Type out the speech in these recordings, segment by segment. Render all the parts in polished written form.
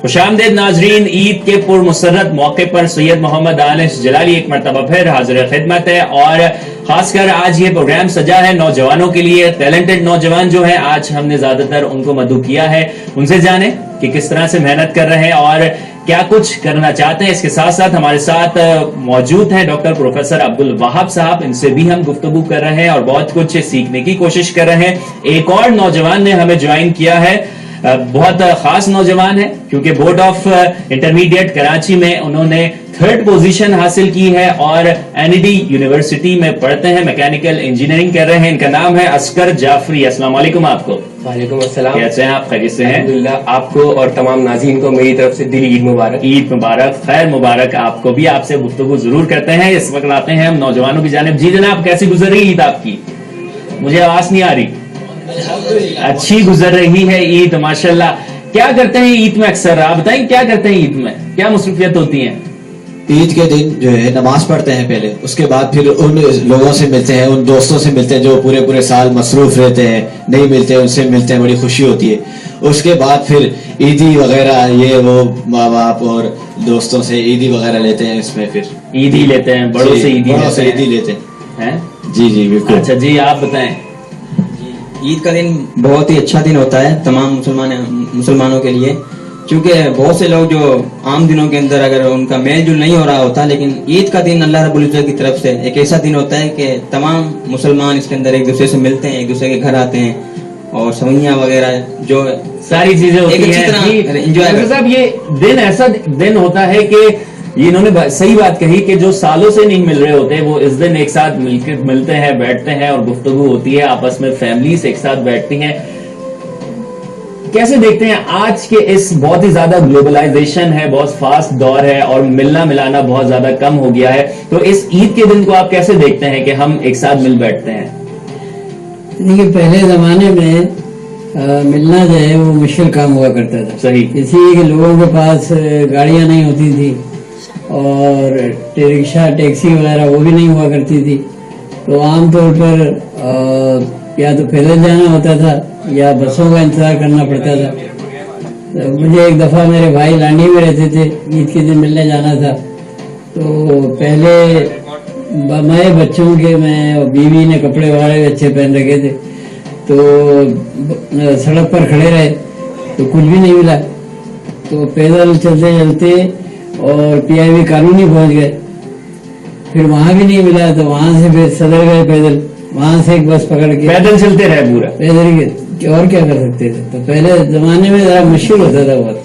खुशामदीद नाजरीन, ईद के पुरमसरत मौके पर सैयद मोहम्मद आनिस जलाली एक मरतबा फिर हाजिर खिदमत है और खासकर आज ये प्रोग्राम सजा है नौजवानों के लिए। टैलेंटेड नौजवान जो है, आज हमने ज्यादातर उनको मदऊ किया है। उनसे जाने कि किस तरह से मेहनत कर रहे हैं और क्या कुछ करना चाहते हैं। इसके साथ साथ हमारे साथ मौजूद हैं डॉक्टर प्रोफेसर अब्दुल वहाब साहब, इनसे भी हम गुफ्तगू कर रहे हैं और बहुत कुछ सीखने की कोशिश कर रहे हैं। एक और नौजवान ने हमें ज्वाइन किया है, बहुत खास नौजवान है क्योंकि बोर्ड ऑफ इंटरमीडिएट कराची में उन्होंने 3rd पोजीशन हासिल की है और एनईडी यूनिवर्सिटी में पढ़ते हैं, मैकेनिकल इंजीनियरिंग कर रहे हैं। इनका नाम है अस्कर जाफरी। अस्सलाम वालेकुम आपको। वालेकुम अस्सलाम। कैसे हैं आप? खैरियत से हैं? अल्हम्दुलिल्लाह। आपको और तमाम नाज़रीन को मेरी तरफ से दिली ईद मुबारक। ईद मुबारक, खैर मुबारक आपको भी। आपसे गुफ्तगू जरूर करते हैं। इस वक्त आते हैं हम नौजवानों की जानिब। जी जनाब, कैसी गुजर रही ईद आपकी? मुझे आवाज नहीं आ रही। अच्छी गुजर रही है ईद, माशाल्लाह। क्या करते हैं ईद में? अक्सर आप बताएं, क्या करते हैं ईद में, क्या मसरूफियत होती है? ईद के दिन जो है नमाज पढ़ते हैं पहले, उसके बाद फिर उन लोगों से मिलते हैं, उन दोस्तों से मिलते हैं जो पूरे पूरे साल मसरूफ रहते हैं, नहीं मिलते हैं, उनसे मिलते हैं, बड़ी खुशी होती है। उसके बाद फिर ईदी वगैरह ये वो माँ बाप और दोस्तों से ईदी वगैरह लेते हैं। इसमें फिर ईदी लेते हैं, बड़ों से ईदी लेते हैं। जी जी बिल्कुल। अच्छा जी, आप बताएं। ईद का दिन बहुत ही अच्छा दिन होता है तमाम मुसलमानों के लिए, क्योंकि बहुत से लोग जो आम दिनों के अंदर अगर उनका मेल जुल नहीं हो रहा होता, लेकिन ईद का दिन अल्लाह रब्बुल इज्जत की तरफ से एक ऐसा दिन होता है कि तमाम मुसलमान इसके अंदर एक दूसरे से मिलते हैं, एक दूसरे के घर आते हैं और सवैयां वगैरह जो सारी चीजें होती हैं। एंजॉय साहब, ये दिन ऐसा दिन होता है कि ये इन्होंने सही बात कही कि जो सालों से नहीं मिल रहे होते वो इस दिन एक साथ मिलते हैं, बैठते हैं और गुफ्तगू होती है, आपस में फैमिलीज एक साथ बैठती हैं। कैसे देखते हैं आज के इस बहुत ही ज्यादा ग्लोबलाइजेशन है, बहुत फास्ट दौर है और मिलना मिलाना बहुत ज्यादा कम हो गया है, तो इस ईद के दिन को आप कैसे देखते हैं कि हम एक साथ मिल बैठते हैं? देखिए, पहले जमाने में मिलना जो है वो मुश्किल काम हुआ करता था। सही। इसलिए कि लोगों के पास गाड़ियां नहीं होती थी और रिक्शा टैक्सी वगैरह वो भी नहीं हुआ करती थी, तो आमतौर पर या तो पैदल जाना होता था या बसों का इंतजार करना पड़ता था। तो मुझे एक दफ़ा मेरे भाई लांडी में रहते थे, ईद के दिन मिलने जाना था, तो पहले मैं बच्चों के मैं और बीवी ने कपड़े वगैरह अच्छे पहन रखे थे, तो सड़क पर खड़े रहे तो कुछ भी नहीं मिला, तो पैदल चलते चलते और पीआईबी कॉलोनी पहुंच गए, फिर वहां भी नहीं मिला तो वहां से फिर सदर गए पैदल, वहां से एक बस पकड़ के पैदल चलते रहे पूरा पैदल, और क्या कर सकते थे। तो पहले जमाने में जरा मुश्किल होता था बहुत।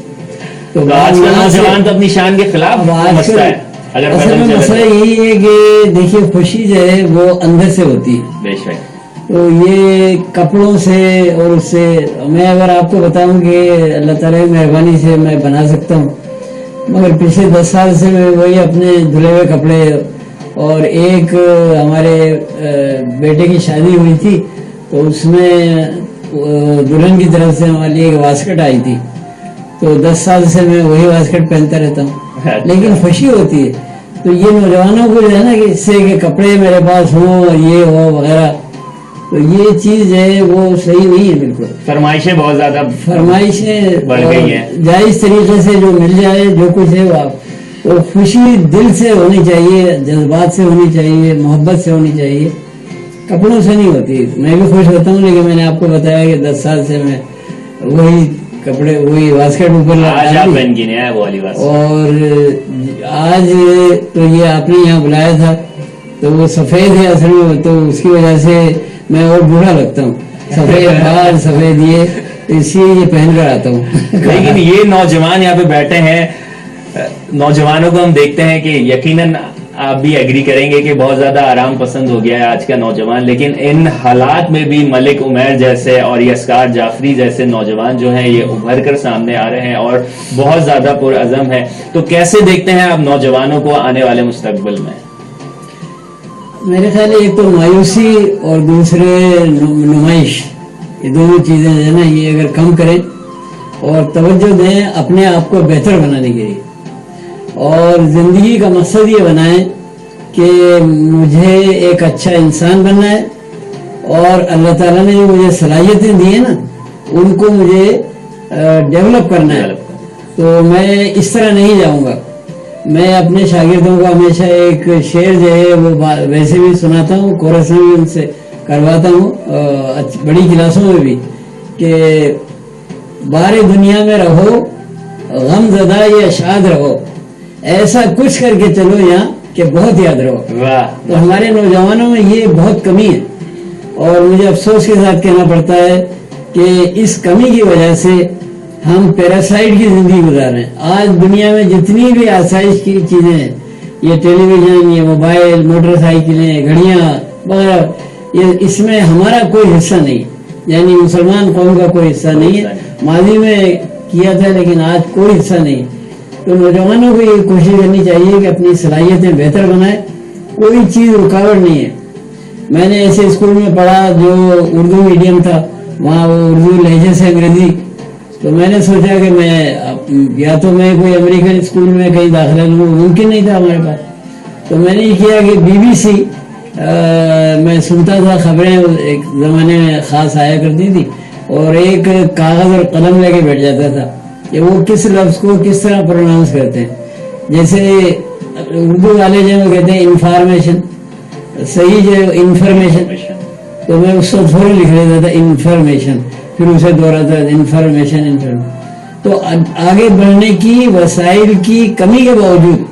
तो आजकल नौजवान तो अपनी शान के खिलाफ मसला है। असल में मसला यही है कि देखिए, खुशी जो है वो अंदर से होती है, बेशक। तो ये कपड़ों से और उससे, मैं अगर आपको बताऊं कि अल्लाह ताला की मेहरबानी से मैं बना सकता हूँ, मगर पिछले 10 साल से मैं वही अपने धुले हुए कपड़े, और एक हमारे बेटे की शादी हुई थी तो उसमें दुल्हन की तरफ से हमारे लिए एक वास्कट आई थी, तो 10 साल से मैं वही वास्कट पहनता रहता हूँ, लेकिन खुशी होती है। तो ये नौजवानों को जो है ना कि इससे कि कपड़े मेरे पास हों और ये हो वगैरह, तो ये चीज है वो सही नहीं है बिल्कुल। फरमाइशें बहुत ज्यादा फरमाइशें बढ़ गई हैं। जायज तरीके से जो मिल जाए, जो कुछ है वो खुशी दिल से होनी चाहिए, जज्बात से होनी चाहिए, मोहब्बत से होनी चाहिए, कपड़ों से नहीं होती। मैं भी खुश होता हूँ, लेकिन मैंने आपको बताया कि 10 साल से मैं वही कपड़े, वही बास्केट ऊपर आज आप पहन के नहीं आए वो वाली बात। और आज तो ये आपने यहाँ बुलाया था तो वो सफेद है असल में, तो उसकी वजह से मैं और बुरा लगता हूँ, सफेद बाल सफेद ये, इसलिए ये पहन कर आता हूँ। लेकिन ये नौजवान यहाँ पे बैठे हैं, नौजवानों को हम देखते हैं कि यकीनन आप भी एग्री करेंगे कि बहुत ज्यादा आराम पसंद हो गया है आज का नौजवान, लेकिन इन हालात में भी मलिक उमैर जैसे और अस्कर जाफरी जैसे नौजवान जो हैं ये उभर कर सामने आ रहे हैं और बहुत ज्यादा पुरअज़म है। तो कैसे देखते हैं आप नौजवानों को आने वाले मुस्तकबिल में? मेरे ख्याल एक तो मायूसी और दूसरे नुमाइश, ये दोनों चीजें है ना, ये अगर कम करें और तवज्जो दें अपने आप को बेहतर बनाने के लिए, और जिंदगी का मकसद ये बनाएं कि मुझे एक अच्छा इंसान बनना है और अल्लाह ताला ने जो मुझे सलाहियतें दी है ना, उनको मुझे डेवलप करना है, तो मैं इस तरह नहीं जाऊंगा। मैं अपने शागिर्दों को हमेशा एक शेर जो है वो वैसे भी सुनाता हूँ, कोरस में भी उनसे करवाता हूँ बड़ी क्लासों में भी, कि बाहरी दुनिया में रहो गम ज़दा या शाद रहो, ऐसा कुछ करके चलो यहाँ कि बहुत याद रहो। वाह। तो हमारे नौजवानों में ये बहुत कमी है, और मुझे अफसोस के साथ कहना पड़ता है कि इस कमी की वजह से हम पैरासाइट की जिंदगी गुजार रहे हैं। आज दुनिया में जितनी भी आसाइश की चीजें हैं, ये टेलीविजन, ये मोबाइल, मोटरसाइकिलें, घड़ियां वगैरह, ये इसमें हमारा कोई हिस्सा नहीं, यानी मुसलमान कौम का कोई हिस्सा नहीं है। माजी में किया था लेकिन आज कोई हिस्सा नहीं। तो नौजवानों को ये कोशिश करनी चाहिए कि अपनी सलाहियतें बेहतर बनाए, कोई चीज रुकावट नहीं है। मैंने ऐसे स्कूल में पढ़ा जो उर्दू मीडियम था, वहाँ वो उर्दू लहजे से अंग्रेजी, तो मैंने सोचा कि मैं या तो मैं कोई अमेरिकन स्कूल में कहीं दाखिला लूँ, मुमकिन नहीं था हमारे पास। तो मैंने ये किया कि BBC मैं सुनता था खबरें, एक जमाने में खास आया करती थी, और एक कागज और कलम लेके बैठ जाता था कि वो किस लफ्ज को किस तरह प्रोनाउंस करते हैं। जैसे उर्दू वाले जो कहते हैं इंफॉर्मेशन, सही जो इंफॉर्मेशन, तो मैं उसको थोड़ा लिख लेता था इंफॉर्मेशन, फिर उसे दोहराता इंफॉर्मेशन। तो आगे बढ़ने की वसाइल की कमी के बावजूद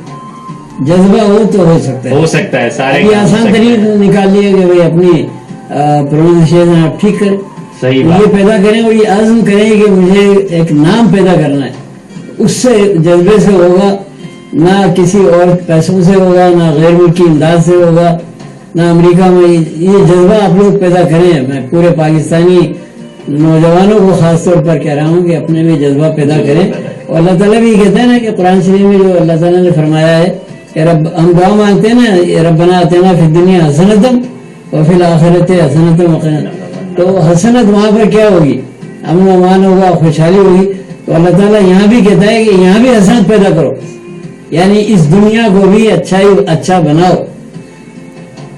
जज्बा हो तो हो सकता है सारे ये आसान तरीके निकाल लिए कि भाई अपनी प्रोनाउंसिएशन आप ठीक करें, सही ये पैदा करें और ये आज़म करें कि मुझे एक नाम पैदा करना है। उससे जज्बे से होगा, ना किसी और पैसों से होगा, ना गैर मुल्की इमदाद से होगा, ना अमेरिका में। ये जज्बा आप लोग पैदा करें। मैं पूरे पाकिस्तानी नौजवानों को खास तौर पर कह रहा हूँ कि अपने में जज्बा पैदा करें। और अल्लाह ताला भी कहते हैं ना कि कुरान शरीफ में जो अल्लाह ताला ने फरमाया है कि रब, हम दुआ मांगते हैं ना, रब्बना आतिना फिद दुनिया हसनतम व फिल आखिरति हसनतम वक़िना। तो हसनत वहाँ पर क्या होगी? अमन अमान होगा, खुशहाली होगी। तो अल्लाह ताला यहाँ भी कहता है कि यहाँ भी हसनत पैदा करो, यानी इस दुनिया को भी अच्छा बनाओ,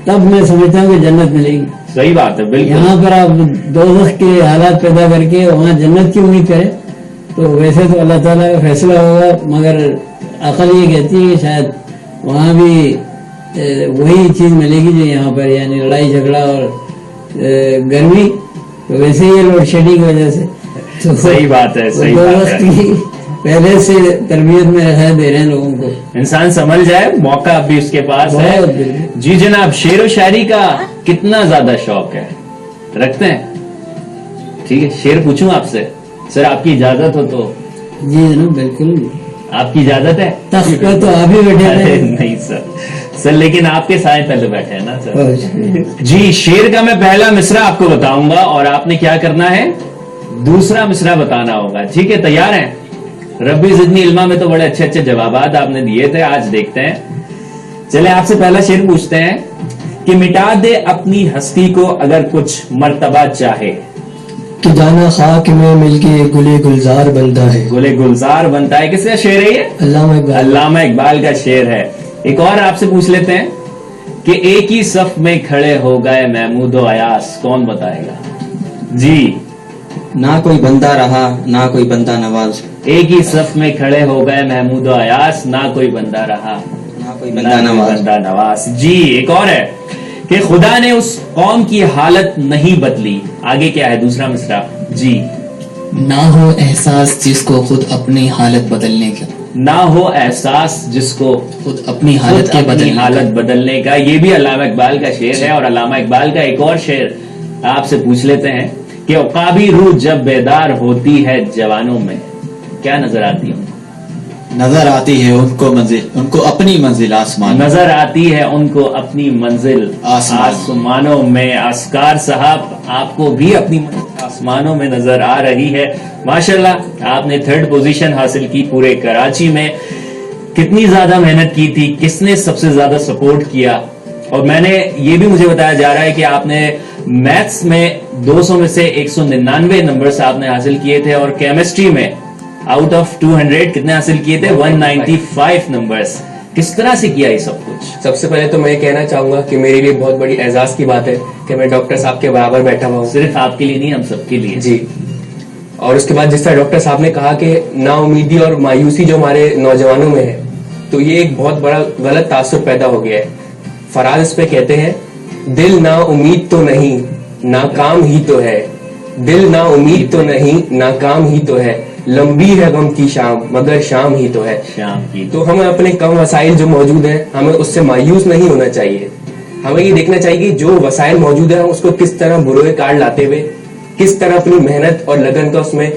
तब मैं समझता हूँ कि जन्नत मिलेगी। सही बात है, बिल्कुल। यहाँ पर आप दोज़ख के हालात पैदा करके वहाँ जन्नत की उम्मीद करें तो वैसे तो अल्लाह ताला का फैसला होगा, मगर अकल ये कहती है कि शायद वहाँ भी वही चीज़ मिलेगी जो यहाँ पर, यानी लड़ाई झगड़ा और गर्मी। तो वैसे ही लोड शेडिंग की वजह से तो सही बात है, सही बात है। पहले से तरबियत में रखा दे रहे हैं लोगों को, इंसान समझ जाए, मौका अभी उसके पास है। जी जनाब, शेर व शायरी का कितना ज्यादा शौक है, रखते हैं? ठीक है, शेर पूछूं आपसे? सर आपकी इजाजत हो तो? जी जनाब बिल्कुल, आपकी इजाजत है? तख्त पे तो आप ही बैठे हैं। नहीं सर, लेकिन आपके साए तले बैठे हैं ना सर। जी, शेर का मैं पहला मिसरा आपको बताऊंगा और आपने क्या करना है, दूसरा मिसरा बताना होगा। ठीक है, तैयार हैं? रब्बी जिदनी इल्मा में तो बड़े अच्छे अच्छे जवाबात आपने दिए थे, आज देखते हैं। चले आपसे पहला शेर पूछते हैं कि मिटा दे अपनी हस्ती को अगर कुछ मर्तबा चाहे, कि जाना खाक में मिलके गुले गुलजार बनता है। गुले गुलजार बनता है, किसका शेर है ये? अल्लामा इकबाल का शेर है। एक और आपसे पूछ लेते हैं कि एक ही सफ में खड़े हो गए महमूद व अयास, कौन बताएगा? जी, ना कोई बंदा रहा ना कोई बंदा नवाज, एक ही सफ में खड़े हो गए महमूद व अयास, ना कोई बंदा रहा ना कोई बंदा नवाज। जी, एक और है कि खुदा ने उस कौम की हालत नहीं बदली। आगे क्या है दूसरा मिसरा? जी, ना हो एहसास जिसको खुद अपनी हालत बदलने का, ना हो एहसास जिसको खुद अपनी हालत बदलने का। ये भी अल्लामा इकबाल का शेर है। और अल्लामा इकबाल का एक और शेर आपसे पूछ लेते हैं कि औकाबी रूह जब बेदार होती है जवानों में, क्या नजर आती है? नजर आती है उनको मंजिल, उनको अपनी मंजिल आसमान। नजर आती है उनको अपनी मंजिल आसमानों में। असकार साहब, आपको भी अपनी आसमानों में नजर आ रही है। माशाल्लाह, आपने 3rd पोजीशन हासिल की पूरे कराची में। कितनी ज्यादा मेहनत की थी, किसने सबसे ज्यादा सपोर्ट किया? और मैंने ये भी मुझे बताया जा रहा है कि आपने मैथ्स में 200 में से 199 नंबर आपने हासिल किए थे, और केमिस्ट्री में आउट ऑफ 200 कितने हासिल किए थे? 195 नंबर्स। किस तरह से किया ये सब कुछ? सबसे पहले तो मैं कहना चाहूंगा कि मेरे लिए बहुत बड़ी एजाज की बात है कि मैं डॉक्टर साहब के बराबर बैठा हुआ हूँ। सिर्फ आपके लिए नहीं, हम सबके लिए। जी, اور اس کے بعد جس طرح ڈاکٹر صاحب نے کہا کہ نا امیدی اور مایوسی جو ہمارے نوجوانوں میں ہے تو یہ ایک بہت بڑا غلط تاثر پیدا ہو گیا ہے. فراز اس پہ کہتے ہیں دل نا امید تو نہیں ناکام ہی تو ہے, دل نا امید تو نہیں ناکام ہی تو ہے, لمبی ہے غم کی شام مگر شام ہی تو ہے. شام کی تو ہمیں اپنے کم وسائل جو موجود ہیں ہمیں اس سے مایوس نہیں ہونا چاہیے. ہمیں یہ دیکھنا چاہیے کہ جو وسائل موجود ہیں ہم اس کو کس طرح بروئے کار لاتے ہوئے کس طرح اپنی محنت اور لگن کا اس میں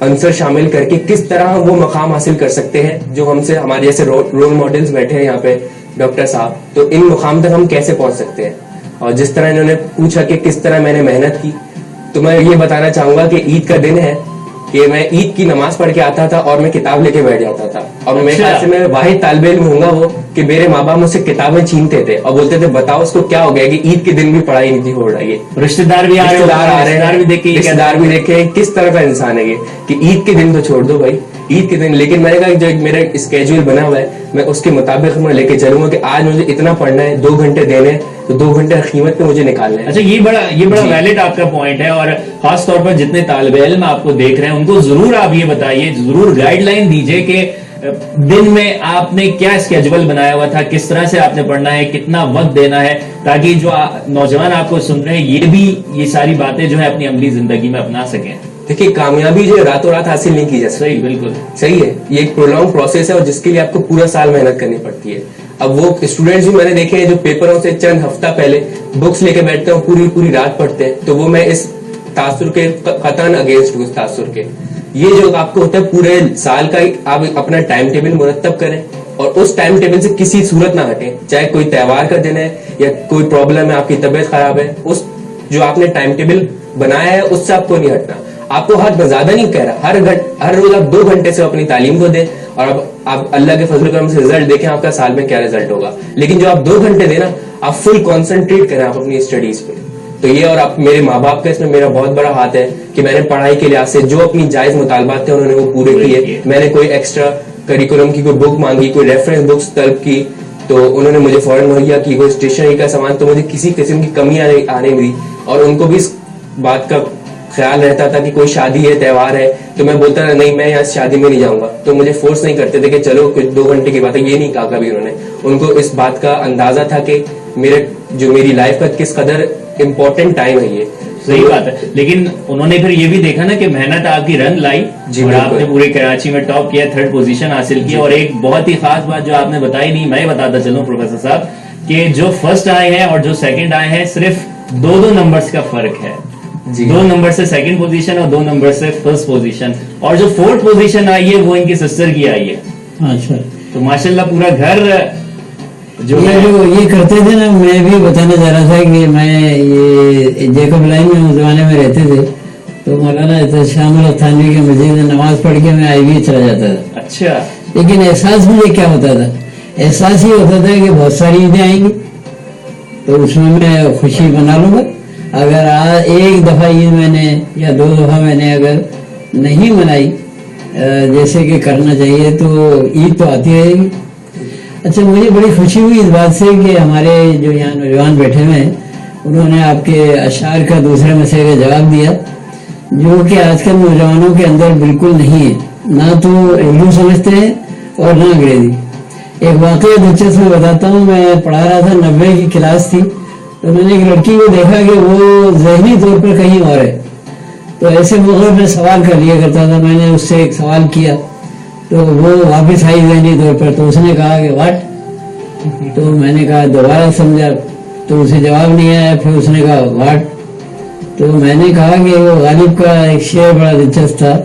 عنصر شامل کر کے کس طرح ہم وہ مقام حاصل کر سکتے ہیں جو ہم سے ہمارے جیسے رول ماڈلز بیٹھے ہیں یہاں پہ ڈاکٹر صاحب, تو ان مقام تک ہم کیسے پہنچ سکتے ہیں. اور جس طرح انہوں نے پوچھا کہ کس طرح میں نے محنت کی, تو میں یہ بتانا چاہوں گا کہ عید کا دن ہے کہ میں عید کی نماز پڑھ کے آتا تھا اور میں کتاب لے کے بیٹھ جاتا تھا, اور میرے خیال سے میں واحد طالب علم ہوں گا وہ کہ میرے ماں باپ مجھ سے کتابیں چھینتے تھے اور بولتے تھے بتاؤ اس کو کیا ہو گیا کہ عید کے دن بھی پڑھائی نہیں ہو رہی ہے. رشتے دار بھی آ رہے ہیں, رشتے دار بھی دیکھے کس طرح کا انسان ہے یہ کہ عید کے دن تو چھوڑ دو بھائی عید کے دن. لیکن میں نے کہا جو میرا اسکیجول بنا ہوا ہے میں اس کے مطابق میں لے کے چلوں گا کہ آج مجھے اتنا پڑھنا ہے 2 گھنٹے دینے تو 2 گھنٹے قیمت پہ مجھے نکالنا ہے. اچھا یہ بڑا ویلڈ آپ کا پوائنٹ ہے, اور خاص طور پر جتنے طالب علم آپ کو دیکھ رہے ہیں ان کو ضرور آپ یہ بتائیے, ضرور گائیڈ لائن دیجیے کہ دن میں آپ نے کیا اسکیجول بنایا ہوا تھا, کس طرح سے آپ نے پڑھنا ہے, کتنا وقت دینا ہے, تاکہ جو نوجوان آپ کو سن رہے ہیں یہ بھی یہ ساری باتیں جو ہے اپنی عملی زندگی میں اپنا سکیں. دیکھیے کامیابی جو راتوں رات حاصل نہیں کی جا سکتی. صحیح, بالکل صحیح ہے, یہ ایک پرولونگ پروسیس ہے اور جس کے لیے آپ کو پورا سال محنت کرنی پڑتی ہے. اب وہ اسٹوڈینٹس بھی میں نے دیکھے ہیں جو پیپروں سے چند ہفتہ پہلے بکس لے کے بیٹھتے ہیں پوری رات پڑھتے ہیں, تو وہ میں اس تاثر کے قطعاً اگینسٹ ہوں, اس تاثر کے. یہ جو آپ کو ہوتا ہے پورے سال کا آپ اپنا ٹائم ٹیبل مرتب کریں اور اس ٹائم ٹیبل سے کسی صورت نہ ہٹیں, چاہے کوئی تہوار کا دن ہے یا کوئی پرابلم ہے, آپ کی طبیعت خراب ہے, اس جو آپ نے ٹائم ٹیبل بنایا ہے اس سے آپ کو نہیں ہٹنا. آپ کو حد زیادہ نہیں کہہ رہا, ہر روز آپ 2 گھنٹے سے اپنی تعلیم کو دیں اور اب آپ اللہ کے فضل کرم سے رزلٹ دیکھیں آپ کا سال میں کیا رزلٹ ہوگا. لیکن جو آپ 2 گھنٹے دیں نا آپ فل کانسنٹریٹ کریں آپ اپنی اسٹڈیز پہ. تو یہ اور آپ میرے ماں باپ کا اس میں میرا بہت بڑا ہاتھ ہے کہ میں نے پڑھائی کے لحاظ سے جو اپنی جائز مطالبات تھے انہوں نے وہ پورے کیے. میں نے کوئی ایکسٹرا کریکولم کی کوئی بک مانگی, کوئی ریفرنس بکس طلب کی تو انہوں نے مجھے فوراً مہیا کی. کوئی اسٹیشنری کا سامان, تو مجھے کسی قسم کی کمی آنے ملی. اور ان کو بھی اس بات کا خیال رہتا تھا کہ کوئی شادی ہے تہوار ہے تو میں بولتا تھا نہیں میں یہاں شادی میں نہیں جاؤں گا, تو مجھے فورس نہیں کرتے تھے کہ چلو کچھ 2 گھنٹے کی بات ہے, یہ نہیں کہا کبھی انہوں نے. ان کو اس بات کا اندازہ تھا کہ میری لائف کا کس قدر امپورٹنٹ ٹائم ہے یہ. صحیح بات ہے, لیکن انہوں نے پھر یہ بھی دیکھا نا کہ محنت آپ کی رنگ لائی اور آپ نے پورے کراچی میں ٹاپ کیا, 3rd پوزیشن حاصل کی. اور ایک بہت ہی خاص بات جو آپ نے بتائی نہیں, میں بتاتا چلوں پروفیسر صاحب کہ جو فرسٹ آئے ہیں اور جو سیکنڈ آئے ہیں صرف 2 نمبرز کا فرق ہے. 2 نمبر سے 2nd پوزیشن اور 2 نمبر سے 1st پوزیشن, اور جو 4th پوزیشن آئی ہے وہ ان کی سسٹر کی آئی ہے. اچھا, تو ماشاءاللہ پورا گھر جو یہ کرتے تھے نا, میں بھی بتانا چاہ رہا تھا کہ میں یہ جیکب لائن میں اس زمانے میں رہتے تھے تو مولانا شام الثانوی کے مسجد میں نماز پڑھ کے میں IB چلا جاتا تھا. اچھا, لیکن احساس مجھے کیا ہوتا تھا, احساس یہ ہوتا تھا کہ بہت ساری عیدیں آئیں گی تو اس میں خوشی منا لوں گا. اگر ایک دفعہ عید میں نے یا 2 دفعہ میں نے اگر نہیں منائی جیسے کہ کرنا چاہیے تو عید تو آتی رہے گی. اچھا, مجھے بڑی خوشی ہوئی اس بات سے کہ ہمارے جو یہاں نوجوان بیٹھے ہوئے ہیں انہوں نے آپ کے اشعار کا دوسرے مسئلے کا جواب دیا جو کہ آج کل نوجوانوں کے اندر بالکل نہیں ہے, نہ تو اردو سمجھتے ہیں اور نہ انگریزی. ایک واقعہ دلچسپ میں بتاتا ہوں, میں پڑھا رہا تھا 90 کی کلاس تھی, تو میں نے ایک لڑکی کو دیکھا کہ وہ ذہنی طور پر کہیں اور ہے, تو ایسے موقع میں سوال کر لیا کرتا تھا. میں نے اس سے ایک سوال کیا تو وہ واپس آئی ذہنی طور پر, تو اس نے کہا کہ واٹ, تو میں نے کہا دوبارہ سمجھا تو اسے جواب نہیں آیا. پھر اس نے کہا واٹ, تو میں نے کہا کہ وہ غالب کا ایک شعر بڑا دلچسپ تھا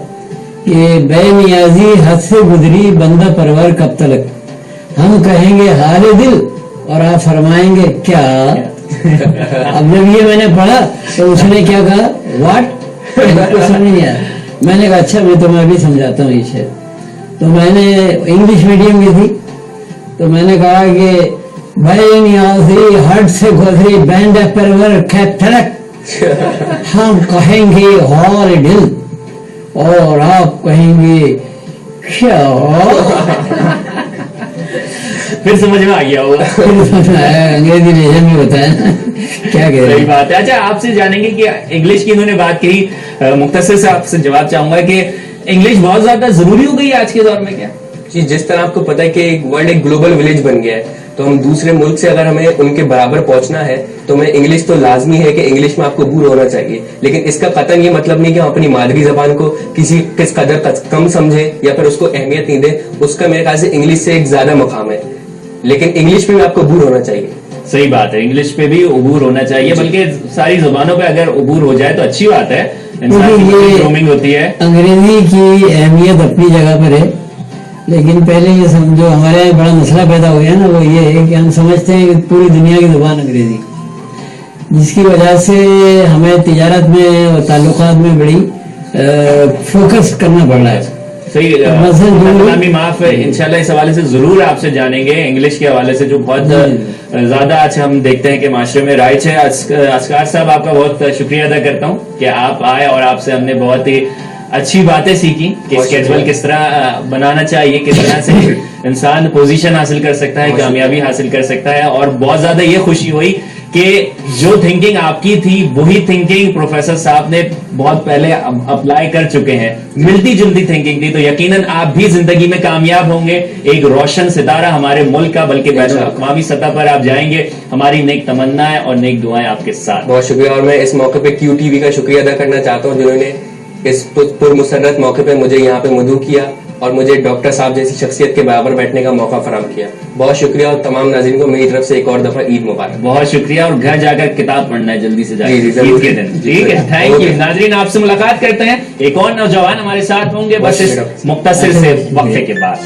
کہ بے نیازی حد سے گزری بندہ پرور کب تلک, ہم کہیں گے حال دل اور آپ فرمائیں گے کیا. اب جب یہ میں نے پڑھا تو اس نے کیا کہا واٹ, سمجھ نہیں آیا. میں نے کہا اچھا میں تمہیں بھی سمجھاتا ہوں یہ شعر. تو میں نے انگلش میڈیم کی تھی تو میں نے کہا کہ بھائی نیازی ہٹ سے گزری بینڈ پرور کیپٹلک, ہم کہیں گے ہال ڈل اور آپ کہیں گے کیا. پھر سمجھ میں آ گیا ہوگا, انگریزی لیجن میں بتایا کیا کہہ رہے ہیں. صحیح بات ہے. اچھا, آپ سے جانیں گے کہ انگلش کی انہوں نے بات کہی, मुख्तसर से आपसे जवाब चाहूंगा कि इंग्लिश बहुत ज्यादा जरूरी हो गई है आज के दौर में क्या? जी, जिस तरह आपको पता है कि वर्ल्ड एक ग्लोबल विलेज बन गया है, तो हम दूसरे मुल्क से अगर हमें उनके बराबर पहुंचना है तो हमें इंग्लिश तो लाजमी है कि इंग्लिश में आपको बूर होना चाहिए, लेकिन इसका कतन ये मतलब नहीं कि हम अपनी मादरी जबान को किस कदर कम समझे या फिर उसको अहमियत नहीं दे. उसका मेरे ख्याल से इंग्लिश से एक ज्यादा मकाम है, लेकिन इंग्लिश में भी आपको बूर होना चाहिए. सही बात है, इंग्लिश पे भी उबूर होना चाहिए, बल्कि सारी जुबानों पे अगर उबूर हो जाए तो अच्छी बात है, इंसान की ये ग्रूमिंग होती है. अंग्रेजी की अहमियत अपनी जगह पर है, लेकिन पहले ये जो हमारे यहाँ बड़ा मसला पैदा हो गया ना, वो ये है कि हम समझते हैं कि पूरी दुनिया की जुबान अंग्रेजी, जिसकी वजह से हमें तिजारत में और ताल्लुकात में बड़ी फोकस करना पड़ रहा है. सही. नामी माफ है, इंशाल्लाह इस हवाले से जरूर आपसे जानेंगे इंग्लिश के हवाले से, जो बहुत ज्यादा आज हम देखते हैं कि माशरे में राइज है. असगार साहब, आपका बहुत शुक्रिया अदा करता हूँ कि आप आए और आपसे हमने बहुत ही अच्छी बातें सीखी कि स्केड्यूल किस तरह बनाना चाहिए, किस तरह से इंसान पोजीशन हासिल कर सकता है, कामयाबी हासिल कर सकता है. और बहुत ज्यादा ये खुशी हुई कि जो थिंकिंग आपकी थी वही थिंकिंग प्रोफेसर साहब ने बहुत पहले अप्लाई कर चुके हैं. मिलती जुलती थिंकिंग थी, तो यकीनन आप भी जिंदगी में कामयाब होंगे, एक रोशन सितारा हमारे मुल्क का, बल्कि बैन अक़वामी सतह पर आप जाएंगे. हमारी नेक तमन्नाएं और नेक दुआएं आपके साथ. बहुत शुक्रिया. और मैं इस मौके पे QTV का शुक्रिया अदा करना चाहता हूँ, जिन्होंने इस पुरमुसर्रत मौके पे मुझे यहाँ पे मदऊ किया और मुझे डॉक्टर साहब जैसी शख्सियत के बराबर बैठने का मौका फराहम किया. बहुत शुक्रिया. और तमाम नाज़रीन को मेरी तरफ से एक और दफा ईद मुबारक. बहुत शुक्रिया. और घर जाकर किताब पढ़ना है जल्दी से जाकर जी, जरूर. ईद के दिन. ठीक है, थैंक यू. नाज़रीन, आपसे मुलाकात करते हैं. एक और नौजवान हमारे साथ होंगे बस इस मुख्तसर से वक्फे के बाद.